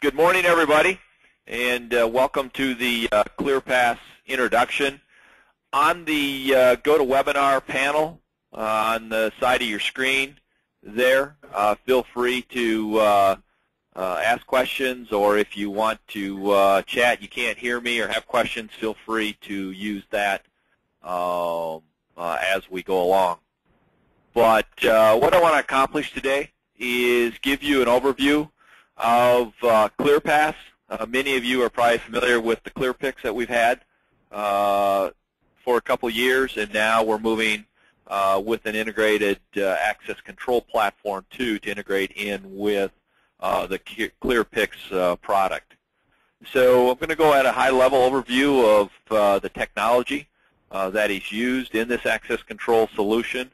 Good morning, everybody, and welcome to the ClearPAS introduction. On the GoToWebinar panel on the side of your screen there, feel free to ask questions, or if you want to chat, you can't hear me or have questions, feel free to use that as we go along. But what I want to accomplish today is give you an overview of ClearPAS. Many of you are probably familiar with the ClearPAS that we've had for a couple years, and now we're moving with an integrated access control platform to integrate in with the ClearPAS product. So I'm going to go at a high-level overview of the technology that is used in this access control solution.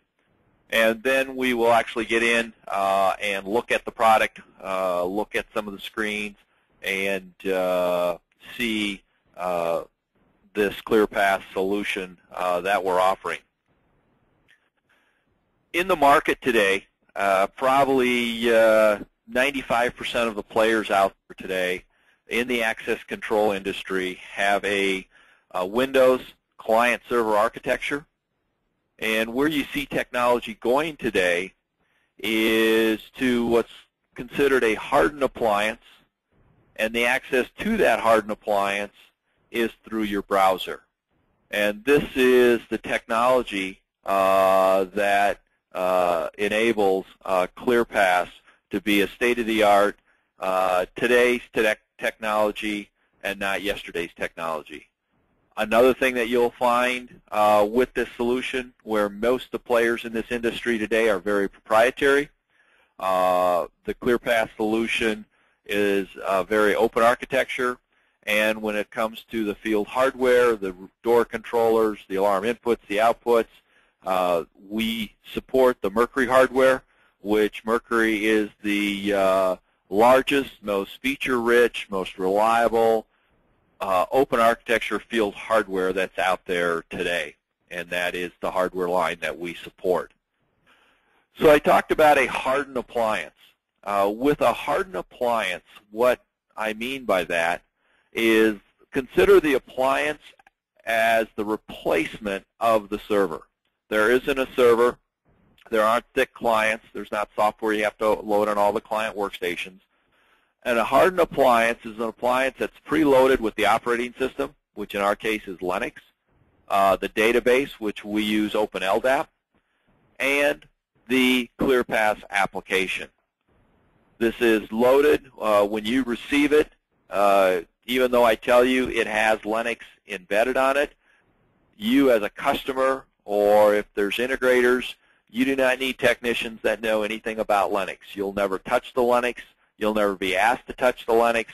And then we will actually get in and look at the product, look at some of the screens, and see this ClearPAS solution that we're offering. In the market today, probably 95% of the players out there today in the access control industry have a Windows client-server architecture. And where you see technology going today is to what's considered a hardened appliance, and the access to that hardened appliance is through your browser. And this is the technology that enables ClearPAS to be a state-of-the-art today's technology and not yesterday's technology. Another thing that you'll find with this solution, where most of the players in this industry today are very proprietary, the ClearPAS solution is a very open architecture, and when it comes to the field hardware, the door controllers, the alarm inputs, the outputs, we support the Mercury hardware, which Mercury is the largest, most feature-rich, most reliable, open architecture field hardware that's out there today, and that is the hardware line that we support. So I talked about a hardened appliance. With a hardened appliance, what I mean by that is consider the appliance as the replacement of the server. There isn't a server. There aren't thick clients. There's not software you have to load on all the client workstations. And a hardened appliance is an appliance that's preloaded with the operating system, which in our case is Linux, the database, which we use OpenLDAP, and the ClearPAS application. This is loaded when you receive it. Even though I tell you it has Linux embedded on it, you as a customer, or if there's integrators, you do not need technicians that know anything about Linux. You'll never touch the Linux. You'll never be asked to touch the Linux.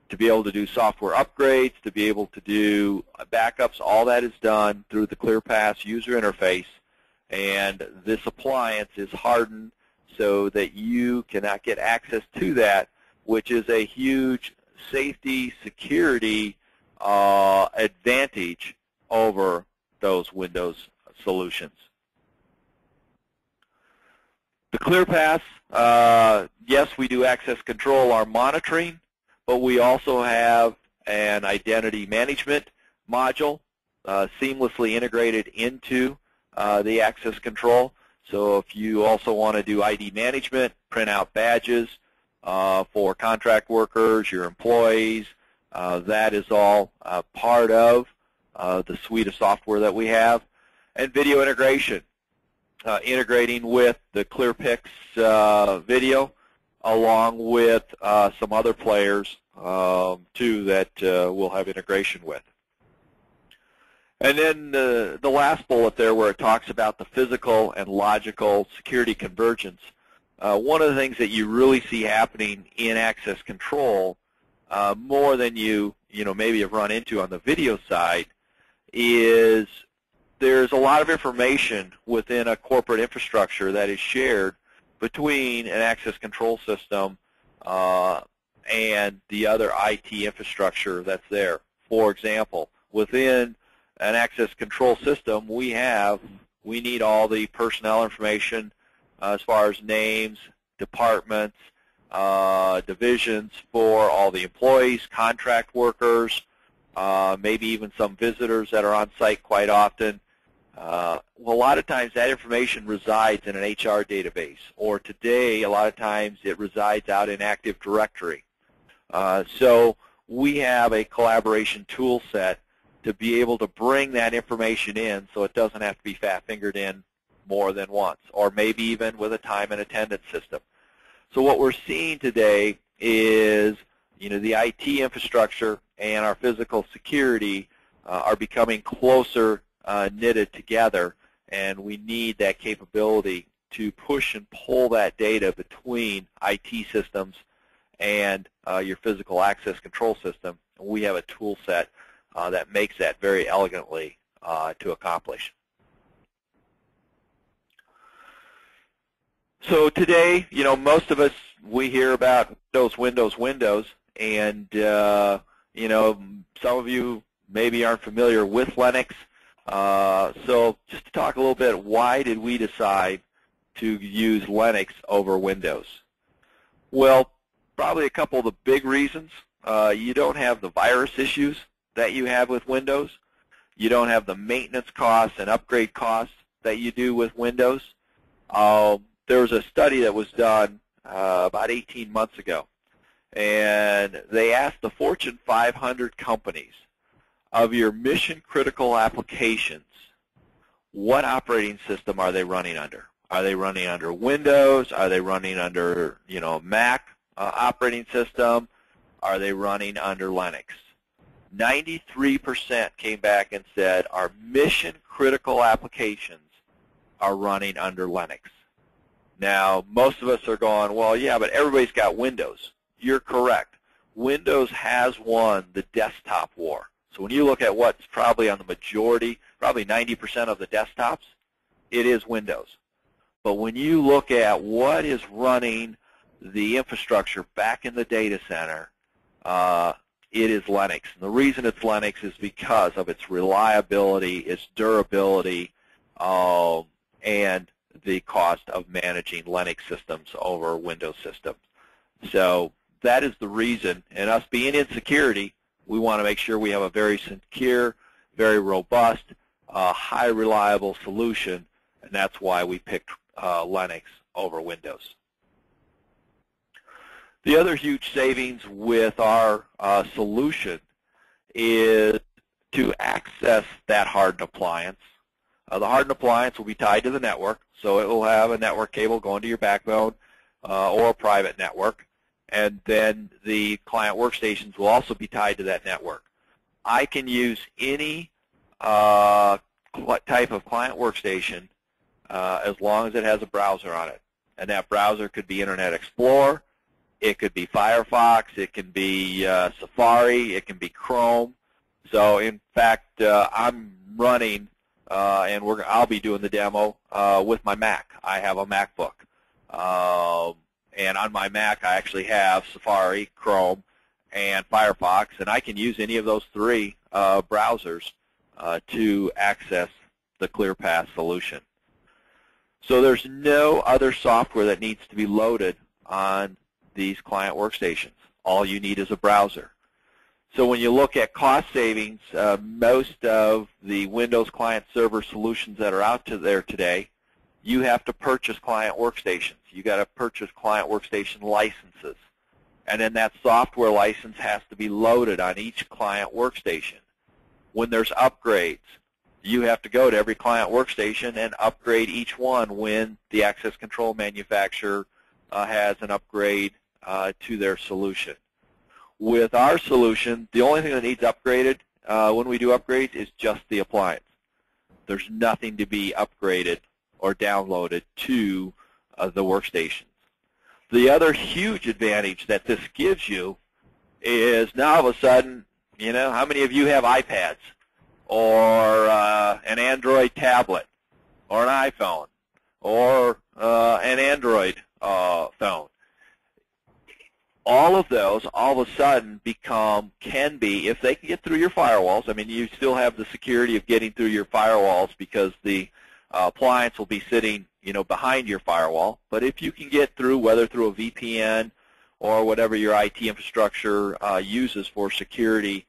To be able to do software upgrades, to be able to do backups, all that is done through the ClearPAS user interface. And this appliance is hardened so that you cannot get access to that, which is a huge safety, security advantage over those Windows solutions. The ClearPAS, yes, we do access control, our monitoring, but we also have an identity management module seamlessly integrated into the access control. So if you also want to do ID management, print out badges for contract workers, your employees, that is all part of the suite of software that we have. And video integration. Integrating with the ClearPAS video, along with some other players too that we'll have integration with. And then the last bullet there, where it talks about the physical and logical security convergence. One of the things that you really see happening in access control, more than you maybe have run into on the video side, is there's a lot of information within a corporate infrastructure that is shared between an access control system and the other IT infrastructure that's there. For example, within an access control system, we need all the personnel information as far as names, departments, divisions for all the employees, contract workers, maybe even some visitors that are on site quite often. Well, a lot of times that information resides in an HR database, or today a lot of times it resides out in Active Directory. So we have a collaboration tool set to be able to bring that information in so it doesn't have to be fat-fingered in more than once, or maybe even with a time and attendance system. So what we're seeing today is, the IT infrastructure and our physical security are becoming closer knitted together, and we need that capability to push and pull that data between IT systems and your physical access control system. And we have a tool set that makes that very elegantly to accomplish. So today, most of us, we hear about Windows, and some of you maybe aren't familiar with Linux. So just to talk a little bit, why did we decide to use Linux over Windows? Well, probably a couple of the big reasons. You don't have the virus issues that you have with Windows. You don't have the maintenance costs and upgrade costs that you do with Windows. There was a study that was done about 18 months ago, and they asked the Fortune 500 companies, of your mission-critical applications, what operating system are they running under? Are they running under Windows? Are they running under, Mac operating system? Are they running under Linux? 93% came back and said our mission-critical applications are running under Linux. Now, most of us are going, well, yeah, but everybody's got Windows. You're correct. Windows has won the desktop war. So when you look at what's probably on the majority, probably 90% of the desktops, it is Windows. But when you look at what is running the infrastructure back in the data center, it is Linux. And the reason it's Linux is because of its reliability, its durability, and the cost of managing Linux systems over Windows systems. So that is the reason. And us being in security, we want to make sure we have a very secure, very robust, high reliable solution, and that's why we picked Linux over Windows. The other huge savings with our solution is to access that hardened appliance. The hardened appliance will be tied to the network, so it will have a network cable going to your backbone or a private network, and then the client workstations will also be tied to that network. I can use any type of client workstation as long as it has a browser on it, and that browser could be Internet Explorer, it could be Firefox, it can be Safari, it can be Chrome. So in fact, I'm running and I'll be doing the demo with my Mac. I have a MacBook. And on my Mac, I actually have Safari, Chrome, and Firefox, and I can use any of those three browsers to access the ClearPAS solution. So there's no other software that needs to be loaded on these client workstations. All you need is a browser. So when you look at cost savings, most of the Windows client server solutions that are out there today, you have to purchase client workstations. You got to purchase client workstation licenses. And then that software license has to be loaded on each client workstation. When there's upgrades, you have to go to every client workstation and upgrade each one when the access control manufacturer has an upgrade to their solution. With our solution, the only thing that needs upgraded when we do upgrades is just the appliance. There's nothing to be upgraded or downloaded to the workstations. The other huge advantage that this gives you is now all of a sudden, how many of you have iPads or an Android tablet or an iPhone or an Android phone? All of those, all of a sudden, can be, if they can get through your firewalls. I mean, you still have the security of getting through your firewalls because the appliance will be sitting, behind your firewall. But if you can get through, whether through a VPN or whatever your IT infrastructure uses for security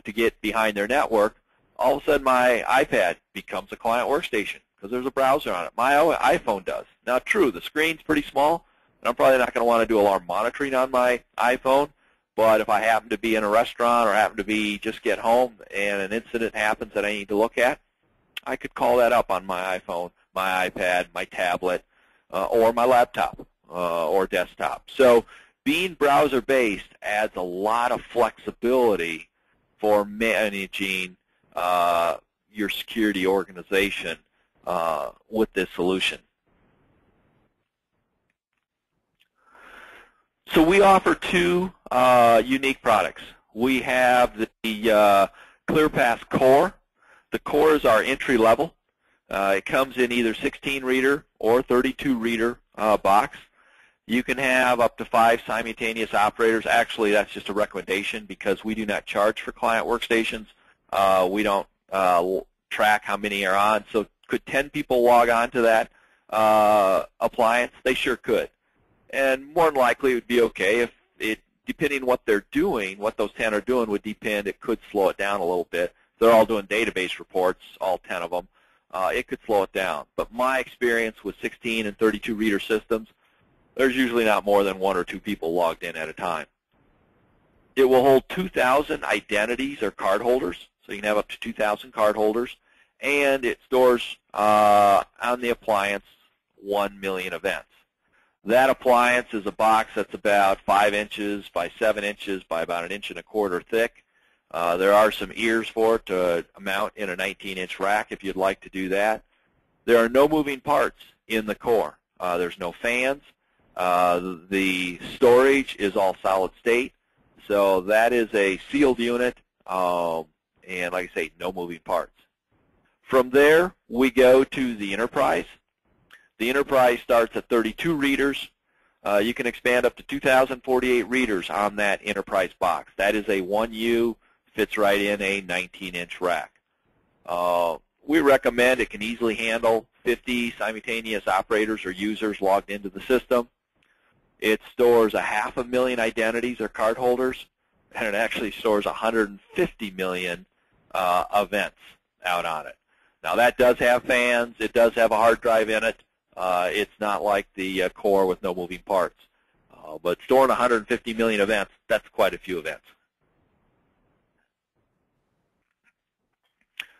to get behind their network, all of a sudden my iPad becomes a client workstation because there's a browser on it. My iPhone does. Now, true, the screen's pretty small, and I'm probably not going to want to do alarm monitoring on my iPhone, but if I happen to be in a restaurant or happen to be just get home and an incident happens that I need to look at, I could call that up on my iPhone, my iPad, my tablet, or my laptop or desktop. So being browser-based adds a lot of flexibility for managing your security organization with this solution. So we offer two unique products. We have the ClearPAS Core. The Core is our entry level. It comes in either 16-reader or 32-reader box. You can have up to 5 simultaneous operators. Actually, that's just a recommendation because we do not charge for client workstations. We don't track how many are on. So could 10 people log on to that appliance? They sure could. And more than likely it would be okay. If it, depending on what they're doing, what those 10 are doing would depend. It could slow it down a little bit. They're all doing database reports, all 10 of them. It could slow it down. But my experience with 16 and 32 reader systems, there's usually not more than 1 or 2 people logged in at a time. It will hold 2,000 identities or card holders, so you can have up to 2,000 card holders, and it stores on the appliance 1 million events. That appliance is a box that's about 5 inches by 7 inches by about 1.25 inches thick. There are some ears for it to mount in a 19-inch rack if you'd like to do that. There are no moving parts in the core. There's no fans. The storage is all solid state. So that is a sealed unit, and like I say, no moving parts. From there, we go to the Enterprise. The Enterprise starts at 32 readers. You can expand up to 2,048 readers on that Enterprise box. That is a 1U, fits right in a 19-inch rack. We recommend it can easily handle 50 simultaneous operators or users logged into the system. It stores 500,000 identities or card holders, and it actually stores 150 million events out on it. Now that does have fans. It does have a hard drive in it. It's not like the Core with no moving parts. But storing 150 million events, that's quite a few events.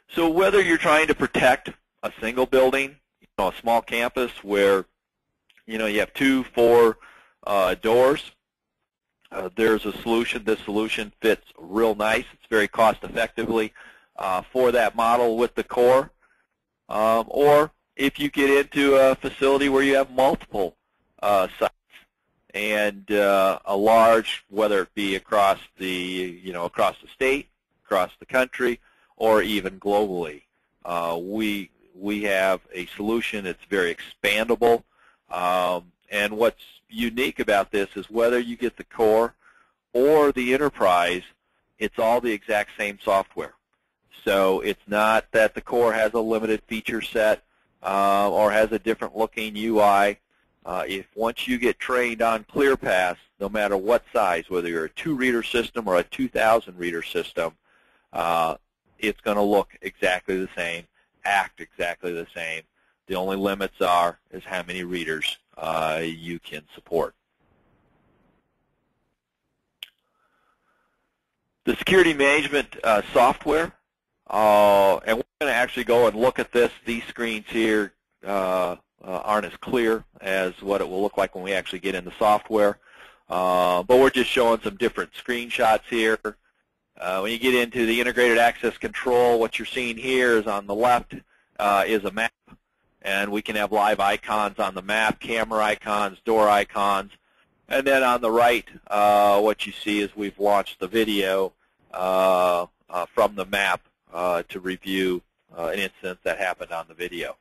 So whether you're trying to protect a single building, a small campus where you have 2, 4 doors, there's a solution. This solution fits real nice. It's very cost effectively for that model with the Core. Or if you get into a facility where you have multiple sites and a large, whether it be across the across the state, across the country, or even globally, we have a solution that's very expandable. And what's unique about this is whether you get the Core or the Enterprise, it's all the exact same software. So it's not that the Core has a limited feature set or has a different looking UI. If once you get trained on ClearPAS, no matter what size, whether you're a 2-reader system or a 2,000-reader system, it's going to look exactly the same, act exactly the same. The only limits is how many readers you can support. The security management software, and we're going to actually go and look at this. These screens here aren't as clear as what it will look like when we actually get into software, but we're just showing some different screenshots here. When you get into the integrated access control, what you're seeing here is on the left is a map. And we can have live icons on the map, camera icons, door icons. And then on the right, what you see is we've launched the video from the map to review an incident that happened on the video.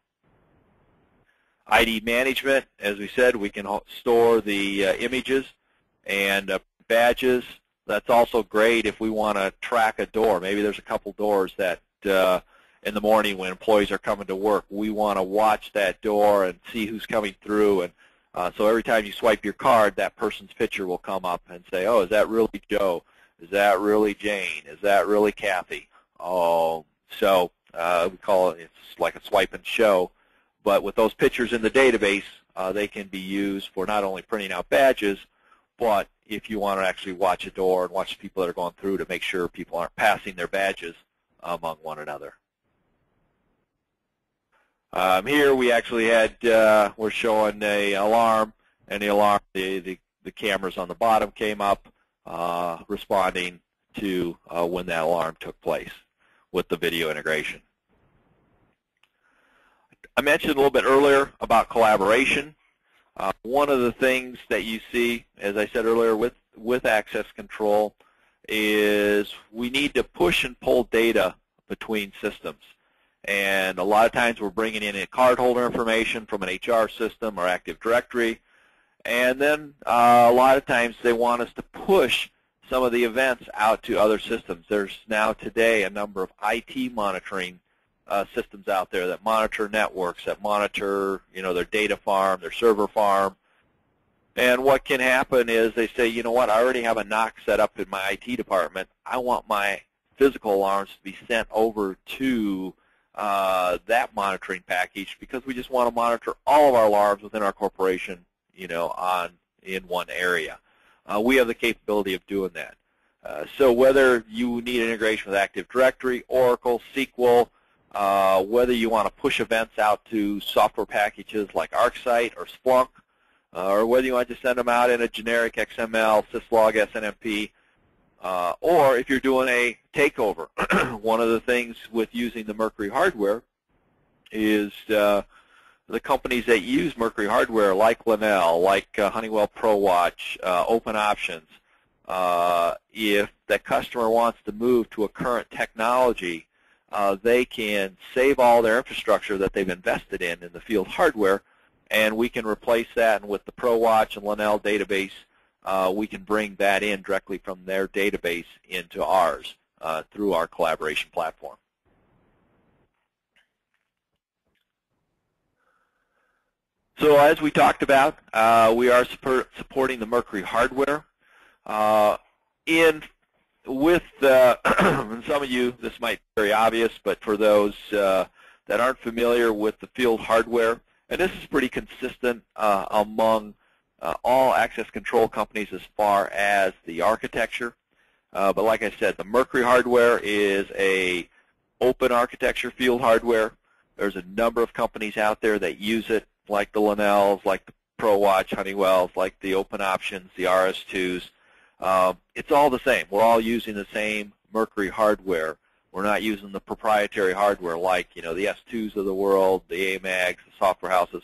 ID management, as we said, we can store the images and badges. That's also great if we want to track a door. Maybe there's a couple doors that in the morning when employees are coming to work, we want to watch that door and see who's coming through and So every time you swipe your card, that person's picture will come up and say, oh, is that really Joe? Is that really Jane? Is that really Kathy? Oh, so we call it, it's like a swipe and show. But with those pictures in the database, they can be used for not only printing out badges, but if you want to actually watch a door and watch the people that are going through to make sure people aren't passing their badges among one another. Here we actually had, we're showing a alarm, and the alarm, the cameras on the bottom came up responding to when that alarm took place with the video integration. I mentioned a little bit earlier about collaboration. One of the things that you see, as I said earlier, with access control is we need to push and pull data between systems. And a lot of times we're bringing in a cardholder information from an HR system or Active Directory. And then a lot of times they want us to push some of the events out to other systems. There's now today a number of IT monitoring systems out there that monitor networks, that monitor, their data farm, their server farm. And what can happen is they say, you know what, I already have a NOC set up in my IT department. I want my physical alarms to be sent over to that monitoring package because we just want to monitor all of our alarms within our corporation, in one area. We have the capability of doing that. So whether you need integration with Active Directory, Oracle, SQL, whether you want to push events out to software packages like ArcSight or Splunk, or whether you want to send them out in a generic XML, syslog, SNMP, or if you're doing a takeover. One of the things with using the Mercury hardware is the companies that use Mercury hardware like Linnell, like Honeywell ProWatch, Open Options, if the customer wants to move to a current technology, they can save all their infrastructure that they've invested in the field hardware, and we can replace that. And with the ProWatch and Linnell database, we can bring that in directly from their database into ours through our collaboration platform. So as we talked about, we are supporting the Mercury hardware. And some of you, this might be very obvious, but for those that aren't familiar with the field hardware, and this is pretty consistent among all access control companies as far as the architecture. But like I said, the Mercury hardware is a open architecture field hardware. There's a number of companies out there that use it, like the Linnells, like the ProWatch, Honeywells, like the Open Options, the RS2s. It's all the same. We're all using the same Mercury hardware. We're not using the proprietary hardware like, the S2s of the world, the AMAGs, the software houses.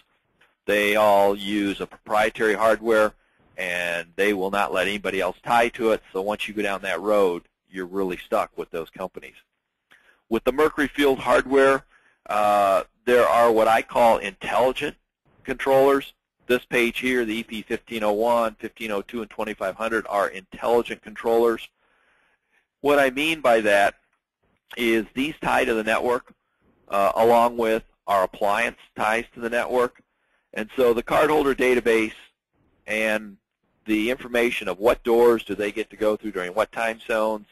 They all use a proprietary hardware, and they will not let anybody else tie to it. So once you go down that road, you're really stuck with those companies. With the Mercury field hardware, there are what I call intelligent controllers. This page here, the EP 1501, 1502, and 2500 are intelligent controllers. What I mean by that is these tie to the network along with our appliance ties to the network. And so the cardholder database and the information of what doors do they get to go through during what time zones,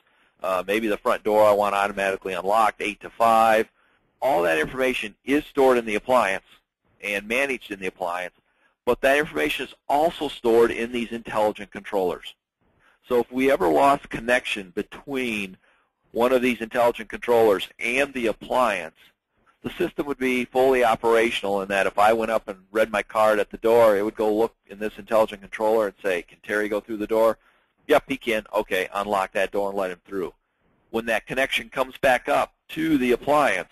maybe the front door I want automatically unlocked 8 to 5, all that information is stored in the appliance and managed in the appliance, but that information is also stored in these intelligent controllers. So if we ever lost connection between one of these intelligent controllers and the appliance, the system would be fully operational in that if I went up and read my card at the door, it would go look in this intelligent controller and say, can Terry go through the door? Yep, he can. Okay, unlock that door and let him through. When that connection comes back up to the appliance,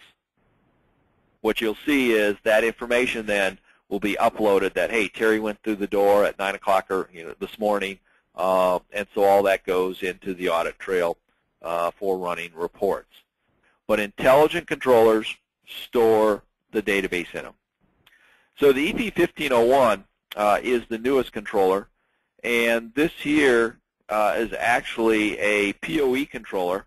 what you'll see is that information then will be uploaded that, hey, Terry went through the door at 9 o'clock or this morning, and so all that goes into the audit trail for running reports. But intelligent controllers store the database in them. So the EP 1501 is the newest controller, and this here is actually a PoE controller.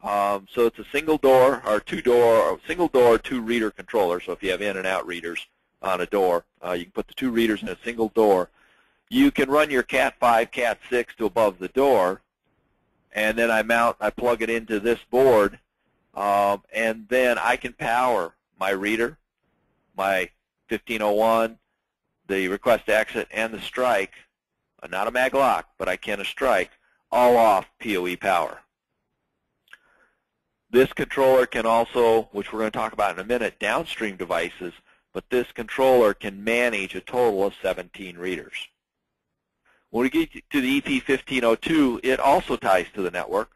So it's a single door or two reader controller. So if you have in and out readers, on a door. You can put the 2 readers in a single door. You can run your Cat 5, Cat 6 to above the door, and then I plug it into this board, and then I can power my reader, my 1501, the request to exit, and the strike, not a mag lock, but I can a strike, all off PoE power. This controller can also, which we're going to talk about in a minute, downstream devices, but this controller can manage a total of 17 readers. When we get to the EP1502, it also ties to the network,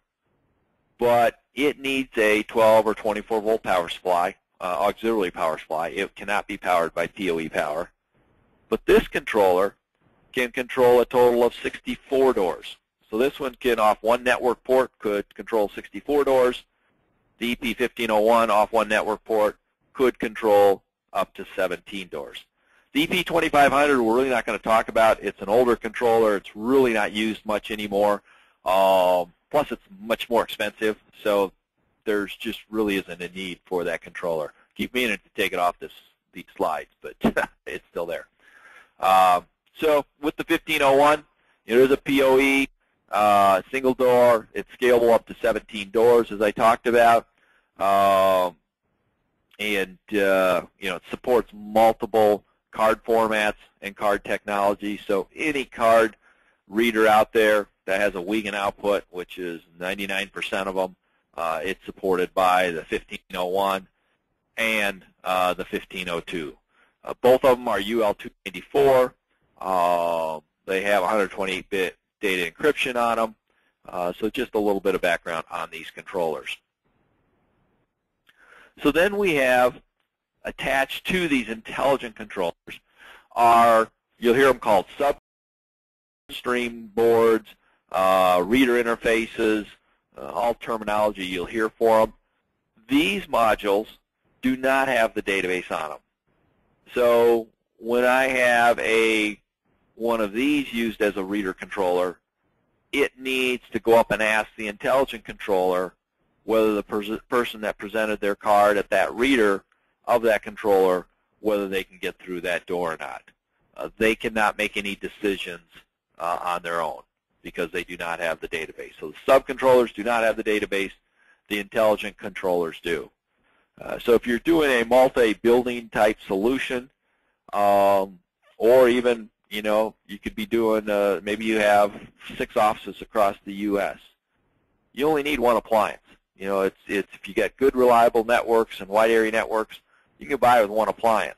but it needs a 12 or 24 volt power supply, auxiliary power supply. It cannot be powered by PoE power. But this controller can control a total of 64 doors. So this one can, off one network port, could control 64 doors. The EP1501 off one network port could control up to 17 doors. The EP2500 we're really not going to talk about. It's an older controller. It's really not used much anymore. Plus, it's much more expensive, so there's just really isn't a need for that controller. Keep meaning to take it off these slides, but it's still there. So with the 1501, there's a PoE, single door. It's scalable up to 17 doors, as I talked about. And it supports multiple card formats and card technology. So any card reader out there that has a Wiegand output, which is 99% of them, it's supported by the 1501 and the 1502. Both of them are UL294. They have 128-bit data encryption on them. So just a little bit of background on these controllers. So then we have, attached to these intelligent controllers are, you'll hear them called substream boards, reader interfaces, all terminology you'll hear for them. These modules do not have the database on them. So when I have one of these used as a reader controller, it needs to go up and ask the intelligent controller whether the person that presented their card at that reader of that controller, whether they can get through that door or not. They cannot make any decisions on their own because they do not have the database. So the subcontrollers do not have the database. The intelligent controllers do. So if you're doing a multi-building type solution, or even, you could be doing, maybe you have 6 offices across the U.S. You only need one appliance. It's if you get good, reliable networks and wide area networks, you can buy with one appliance.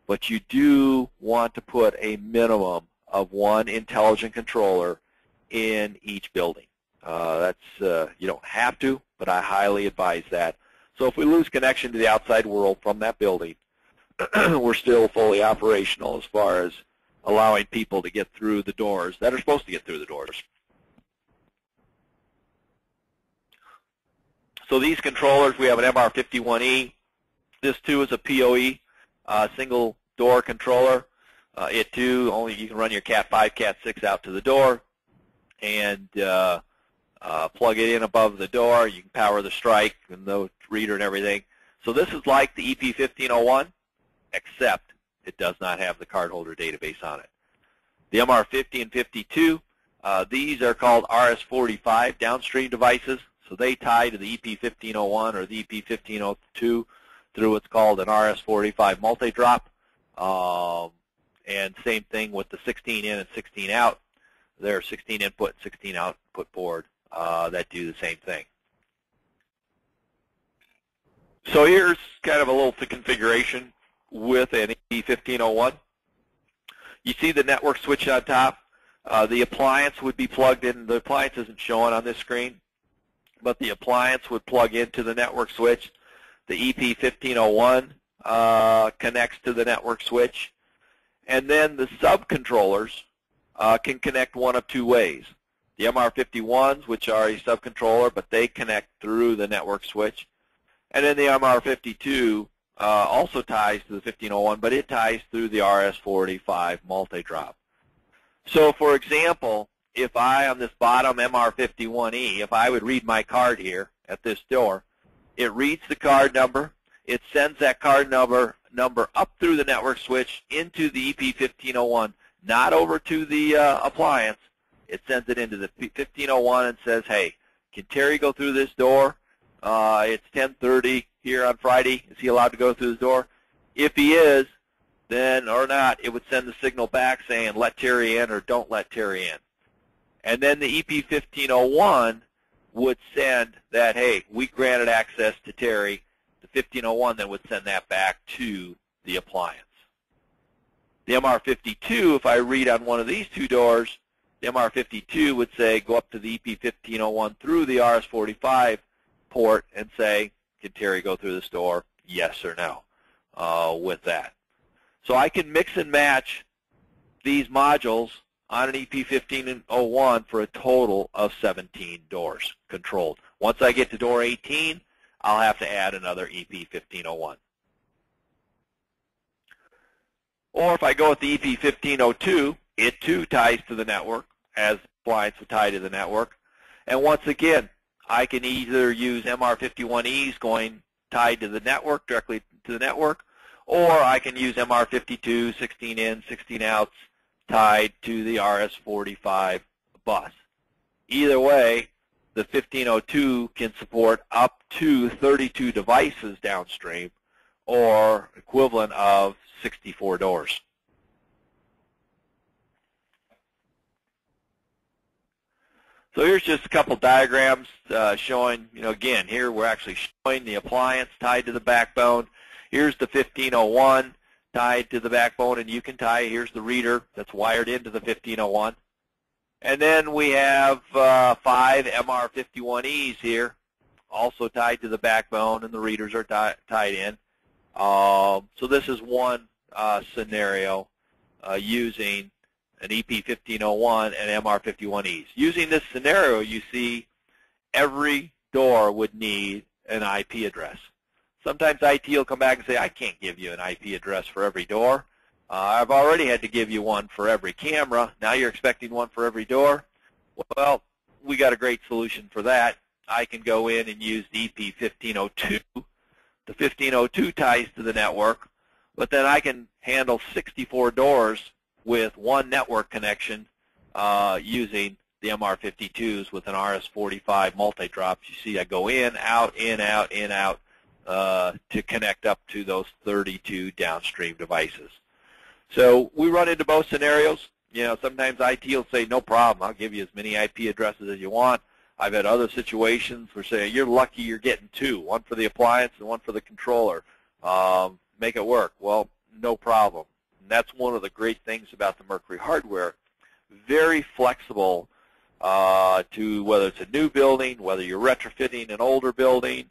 But you do want to put a minimum of one intelligent controller in each building. You don't have to, but I highly advise that. So if we lose connection to the outside world from that building, we're still fully operational as far as allowing people to get through the doors that are supposed to get through the doors. So these controllers, we have an MR51E. This too is a PoE, single door controller. It too, only you can run your Cat 5, Cat 6 out to the door and plug it in above the door. You can power the strike and the reader and everything. So this is like the EP1501, except it does not have the cardholder database on it. The MR50 and 52, these are called RS45 downstream devices. So they tie to the EP1501 or the EP1502 through what's called an RS45 multi-drop. And same thing with the 16 in and 16 out. They're 16 input, 16 output board that do the same thing. So here's kind of a little configuration with an EP1501. You see the network switch on top. The appliance would be plugged in. The appliance isn't showing on this screen, but the appliance would plug into the network switch. The EP1501 connects to the network switch. And then the subcontrollers can connect one of 2 ways. The MR51s, which are a subcontroller, but they connect through the network switch. And then the MR52 also ties to the 1501, but it ties through the RS45 multi-drop. So, for example, if I, on this bottom MR51E, if I would read my card here at this door, it reads the card number. It sends that card number number up through the network switch into the EP1501, not over to the appliance. It sends it into the 1501 and says, hey, can Terry go through this door? It's 10:30 here on Friday. Is he allowed to go through this door? If he is, then or not, it would send the signal back saying let Terry in or don't let Terry in. And then the EP1501 would send that, hey, we granted access to Terry. The 1501 then would send that back to the appliance. The MR52, if I read on one of these two doors, the MR52 would say go up to the EP1501 through the RS45 port and say, can Terry go through this door? Yes or no with that. So I can mix and match these modules on an EP1501 for a total of 17 doors controlled. Once I get to door 18, I'll have to add another EP1501. Or if I go with the EP1502, it too ties to the network, as the appliance would tie to the network. And once again, I can either use MR51Es going tied to the network, directly to the network, or I can use MR52, 16 in, 16 outs, tied to the RS45 bus. Either way, the 1502 can support up to 32 devices downstream, or equivalent of 64 doors. So here's just a couple diagrams showing, again, here we're actually showing the appliance tied to the backbone. Here's the 1501 tied to the backbone, and you can tie, here's the reader that's wired into the 1501. And then we have 5 MR51Es here, also tied to the backbone, and the readers are tied in. So this is one scenario using an EP1501 and MR51Es. Using this scenario, you see every door would need an IP address. Sometimes IT will come back and say, I can't give you an IP address for every door. I've already had to give you one for every camera. Now you're expecting one for every door? Well, we got a great solution for that. I can go in and use the EP1502. The 1502 ties to the network, but then I can handle 64 doors with one network connection using the MR52s with an RS45 multi-drops. You see I go in, out, in, out, in, out to connect up to those 32 downstream devices. So we run into both scenarios. Sometimes IT will say, no problem, I'll give you as many IP addresses as you want. I've had other situations where say, you're lucky you're getting 2, one for the appliance and one for the controller. Make it work. Well, no problem. And that's one of the great things about the Mercury hardware. Very flexible to whether it's a new building, whether you're retrofitting an older building,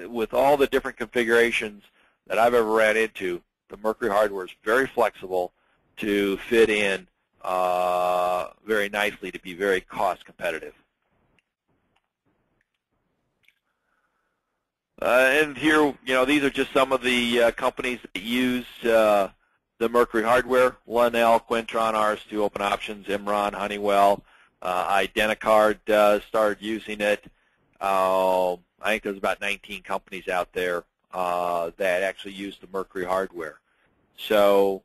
with all the different configurations that I've ever ran into. The Mercury hardware is very flexible to fit in very nicely to be very cost competitive. And here, these are just some of the companies that use the Mercury hardware. Lenel, Quintron, RS2, Open Options, Imron, Honeywell, Identicard started using it. I think there's about 19 companies out there that actually use the Mercury hardware. So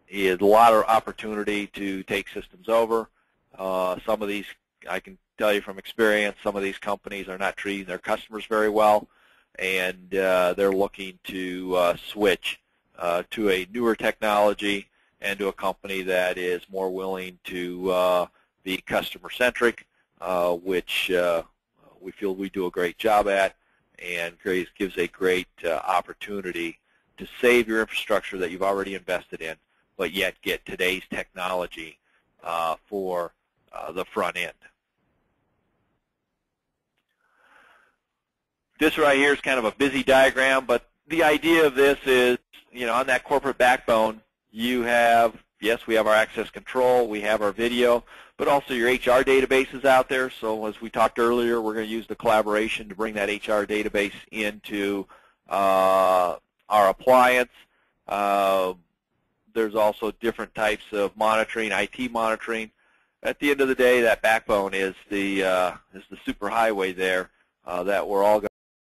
it's a lot of opportunity to take systems over. Some of these, I can tell you from experience, some of these companies are not treating their customers very well, and they're looking to switch to a newer technology and to a company that is more willing to be customer-centric, which we feel we do a great job at, and gives a great opportunity to save your infrastructure that you've already invested in, but yet get today's technology for the front end. This right here is kind of a busy diagram, but the idea of this is, on that corporate backbone, you have, yes, we have our access control, we have our video, but also your HR databases out there. So as we talked earlier, we're going to use the collaboration to bring that HR database into our appliance. There's also different types of monitoring, IT monitoring. At the end of the day, that backbone is the superhighway there that we're all going